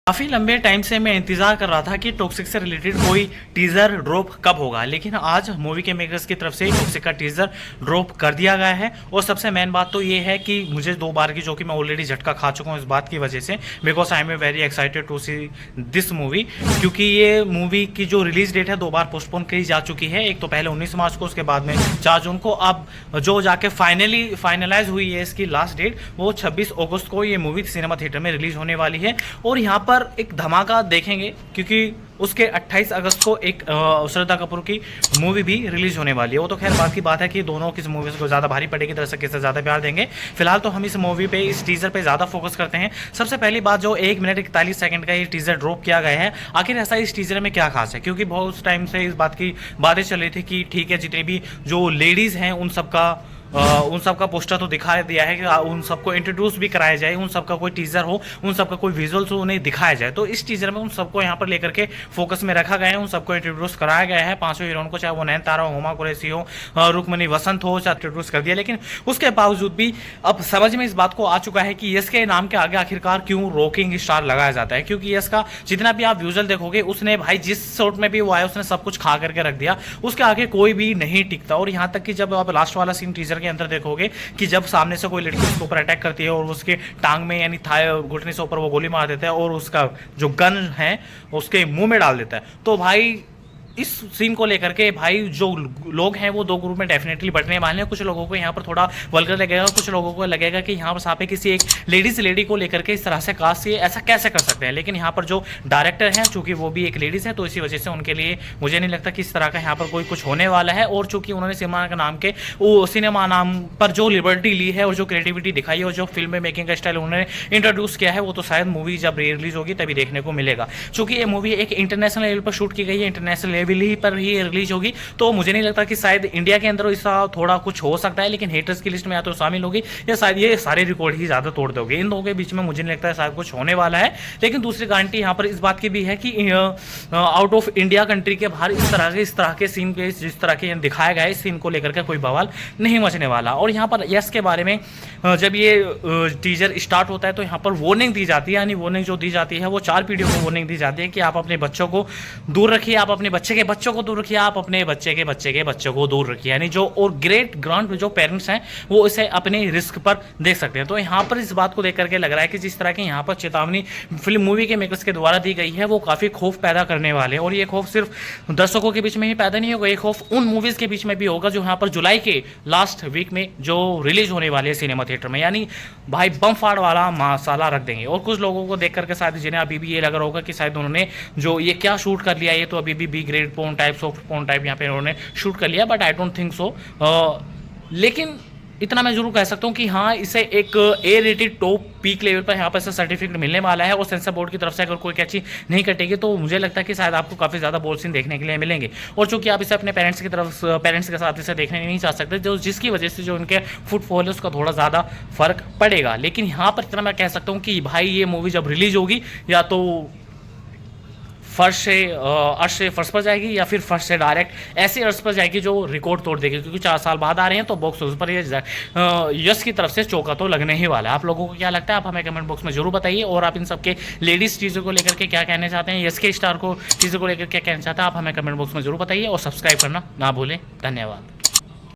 काफ़ी लंबे टाइम से मैं इंतज़ार कर रहा था कि टॉक्सिक से रिलेटेड कोई टीज़र ड्रॉप कब होगा, लेकिन आज मूवी के मेकर्स की तरफ से टॉक्सिक का टीज़र ड्रॉप कर दिया गया है। और सबसे मेन बात तो ये है कि मुझे 2 बार की, जो कि मैं ऑलरेडी झटका खा चुका हूँ इस बात की वजह से, because I am very excited to see this movie. क्योंकि ये मूवी की जो रिलीज़ डेट है 2 बार पोस्टपोन की जा चुकी है। एक तो पहले 19 मार्च को, उसके बाद में 4 जून को। अब जो जाके फाइनलाइज हुई है इसकी लास्ट डेट, वो 26 अगस्त को ये मूवी सिनेमा थिएटर में रिलीज़ होने वाली है। और यहाँ पर एक धमाका देखेंगे क्योंकि उसके 28 अगस्त को एक श्रद्धा कपूर की मूवी भी रिलीज होने वाली है। वो तो खैर बात की बात है कि दोनों किस मूवी को ज़्यादा भारी पड़ेगी, दर्शक किससे ज़्यादा प्यार देंगे। फिलहाल तो हम इस मूवी पे, इस टीज़र पे ज़्यादा फोकस करते हैं। सबसे पहली बात, जो 1 मिनट 41 सेकंड का ये टीज़र ड्रॉप किया गया है, आखिर ऐसा इस टीज़र में क्या खास है? क्योंकि बहुत टाइम से इस बात की बातें चल रही थी कि ठीक है, जितने भी जो लेडीज़ हैं उन सबका पोस्टर तो दिखा दिया है कि उन सबको इंट्रोड्यूस भी कराया जाए, उन सबका कोई टीज़र हो, उन सबका कोई विजुअल्स हो, उन्हें दिखाया जाए। तो इस टीज़र में उन सबको यहाँ पर लेकर के फोकस में रखा गया है, उन सबको इंट्रोड्यूस कराया गया है, 5 हीरोइन को, चाहे वो नयनतारा हो, हुमा कुरैशी हो, रुक्मणी वसंत हो, चाहे इंट्रोड्यूस कर दिया। लेकिन उसके बावजूद भी अब समझ में इस बात को आ चुका है कि यश के नाम के आगे आखिरकार क्यों रॉकिंग स्टार लगाया जाता है। क्योंकि यश का जितना भी आप विजुअल देखोगे, उसने भाई जिस शॉट में भी वो आया उसने सब कुछ खा करके रख दिया, उसके आगे कोई भी नहीं टिकता। और यहाँ तक कि जब आप लास्ट वाला सीन टीज़र के अंदर देखोगे कि जब सामने से कोई लड़की उसके ऊपर अटैक करती है और उसके टांग में यानी थाई घुटने से ऊपर वो गोली मार देता है और उसका जो गन है उसके मुंह में डाल देता है, तो भाई इस सीन को लेकर के भाई जो लोग हैं वो 2 ग्रुप में डेफिनेटली बंटने वाले हैं। कुछ लोगों को यहाँ पर थोड़ा वल्गर लगेगा, कुछ लोगों को लगेगा कि यहाँ पर सापे किसी एक लेडी को लेकर के इस तरह से कास्ट ये ऐसा कैसे कर सकते हैं। लेकिन यहाँ पर जो डायरेक्टर हैं, चूंकि वो भी एक लेडीज़ है, तो इसी वजह से उनके लिए मुझे नहीं लगता कि इस तरह का यहाँ पर कोई कुछ होने वाला है। और चूंकि उन्होंने सिनेमा नाम पर जो लिबर्टी ली है और जो क्रिएटिविटी दिखाई है और जो फिल्म मेकिंग का स्टाइल उन्होंने इंट्रोड्यूस किया है, वो तो शायद मूवी जब रिलीज होगी तभी देखने को मिलेगा। चूंकि ये मूवी एक इंटरनेशनल लेवल पर शूट की गई है, इंटरनेशनल लेवल ही पर ही रिलीज होगी, तो मुझे नहीं लगता कि शायद इंडिया के अंदर इसका थोड़ा कुछ हो सकता है। लेकिन हेटर्स की लिस्ट में या तो शामिल होगी या शायद ये सारे रिकॉर्ड ही ज़्यादा तोड़ दोगे। इन दोनों के बीच में मुझे नहीं लगता है शायद कुछ होने वाला है। लेकिन दूसरी गारंटी यहाँ पर इस बात की भी है कि आउट ऑफ इंडिया कंट्री के बाहर इस तरह के सीन के जिस तरह के दिखाया गया है, इस सीन को लेकर के कोई बवाल नहीं मचने वाला। और यहाँ पर यश के बारे में जब ये टीजर स्टार्ट होता है तो यहाँ पर वार्निंग दी जाती है, यानी वार्निंग जो दी जाती है वो 4 पीढ़ियों को वार्निंग दी जाती है कि आप अपने बच्चों को दूर रखिए, आप अपने बच्चे के बच्चों को दूर रखिए, आप अपने बच्चे के बच्चों को दूर रखिए। यानी जो और ग्रेट ग्रांड जो पेरेंट्स हैं वो इसे अपने रिस्क पर देख सकते हैं। तो यहाँ पर इस बात को देख करके लग रहा है कि जिस तरह की यहाँ पर चेतावनी फिल्म मूवी के मेकर्स के द्वारा दी गई है, वो काफ़ी खौफ पैदा करने वाले हैं। और ये खौफ सिर्फ दर्शकों के बीच में ही पैदा नहीं होगा, ये खौफ उन मूवीज़ के बीच में भी होगा जो यहाँ पर जुलाई के लास्ट वीक में जो रिलीज होने वाले हैं सिनेमा थिएटर में। यानी भाई बम फाड़ वाला मसाला रख देंगे। और कुछ लोगों को देख करके शायद जिन्हें अभी भी ये लग रहा होगा कि शायद उन्होंने जो ये क्या शूट कर लिया, ये तो अभी भी B grade porn type, soft porn type यहाँ पे उन्होंने शूट कर लिया, but I don't think so. लेकिन इतना मैं जरूर कह सकता हूँ कि हाँ, इसे एक A rated top peak level पर यहाँ पर से सर्टिफिकेट मिलने वाला है। और सेंसर बोर्ड की तरफ से अगर कोई कैची नहीं कटेगी तो मुझे लगता है कि शायद आपको काफ़ी ज़्यादा बोल सीन देखने के लिए मिलेंगे। और चूंकि आप इसे अपने पेरेंट्स के साथ इसे देखने नहीं चाह सकते, जो जिसकी वजह से जो उनके फुटफॉल है उसका थोड़ा ज़्यादा फर्क पड़ेगा। लेकिन यहाँ पर इतना मैं कह सकता हूँ कि भाई ये मूवी जब रिलीज होगी या तो अर्श से फर्श पर जाएगी या फिर फर्श से डायरेक्ट ऐसे अर्श पर जाएगी जो रिकॉर्ड तोड़ देगी। क्योंकि 4 साल बाद आ रहे हैं तो बॉक्स ऑफिस पर ये यश की तरफ से चौका तो लगने ही वाला है। आप लोगों को क्या लगता है, आप हमें कमेंट बॉक्स में जरूर बताइए। और आप इन सबके लेडीज़ चीज़ों को लेकर के क्या कहना चाहते हैं, यश के स्टार को चीज़ों को लेकर क्या कहना चाहते हैं, आप हमें कमेंट बॉक्स में जरूर बताइए। और सब्सक्राइब करना ना भूलें। धन्यवाद।